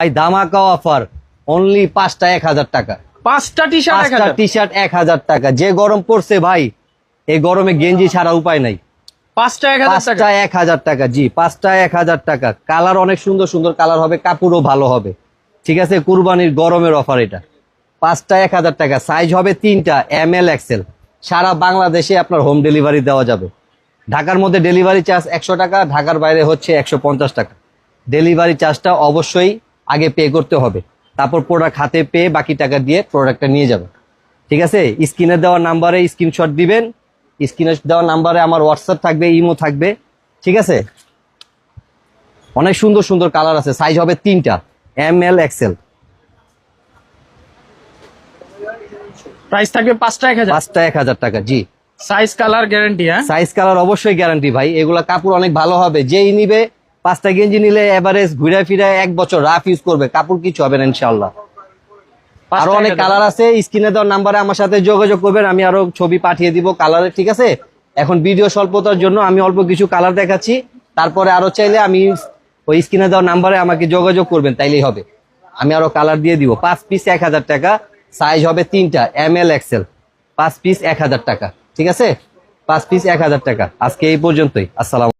ভাই ধামাকা offer, only 5টা 1000 টাকা। 5টা টি-শার্ট 5টা টি-শার্ট 1000 টাকা। যে গরম পড়ছে ভাই, এই গরমে গেঞ্জি ছাড়া উপায় নাই। 5টা 1000 টাকা। 5টা 1000 টাকা, জি 5টা 1000 টাকা। কালার অনেক সুন্দর সুন্দর কালার হবে, কাপড়ও ভালো হবে। ঠিক আছে, কুরবানির গরমের অফার এটা। 5টা 1000 টাকা। সাইজ হবে 3টা, ML XL। সারা বাংলাদেশে আপনার হোম ডেলিভারি দেওয়া যাবে। ঢাকার মধ্যে ডেলিভারি চার্জ 100 টাকা, ঢাকার বাইরে হচ্ছে 150 টাকা। ডেলিভারি চার্জটা অবশ্যই আগে পে করতে হবে, তারপর প্রোডাক্ট হাতে পেয়ে বাকি টাকা দিয়ে প্রোডাক্টটা নিয়ে যাবেন। ঠিক আছে, স্ক্রিনে দেওয়া নাম্বারে স্ক্রিনশট দিবেন। স্ক্রিনে দেওয়া নাম্বারে আমার হোয়াটসঅ্যাপ থাকবে, ইমো থাকবে। ঠিক আছে, অনেক সুন্দর সুন্দর কালার আছে। সাইজ হবে 3টা, ML XL। প্রাইস থাকবে 5টা 1000। 5টা 1000 টাকা, জি। Size colour guarantee. হ্যাঁ, সাইজ কালার অবশ্যই গ্যারান্টি ভাই। এগুলা কাপড় অনেক ভালো হবে। যেই নিবে 5টা গেঞ্জি নিলে এভারেজ ঘুরে ফিরে 1 বছর রাফ ইউজ করবে, কাপড় কিছু হবে না ইনশাআল্লাহ। আরো অনেক কালার আছে। স্ক্রিনে দেওয়ার নাম্বারে আমার সাথে যোগাযোগ করবেন, আমি আরো ছবি পাঠিয়ে দিব কালারের। ঠিক আছে, এখন ভিডিও স্বল্পতার জন্য আমি অল্প কিছু কালার দেখাচ্ছি, তারপরে আরো চাইলে আমি ওই স্ক্রিনে দেওয়ার নাম্বারে আমাকে যোগাযোগ করবেন, তাইলেই হবে। আমি আরো কালার দিয়ে দিব। 5 পিস 1000 টাকা। সাইজ হবে 3টা, ML XL। 5 পিস 1000 টাকা। ঠিক আছে, 5 পিস 1000 টাকা। আজকে এই পর্যন্তই। আসসালাম।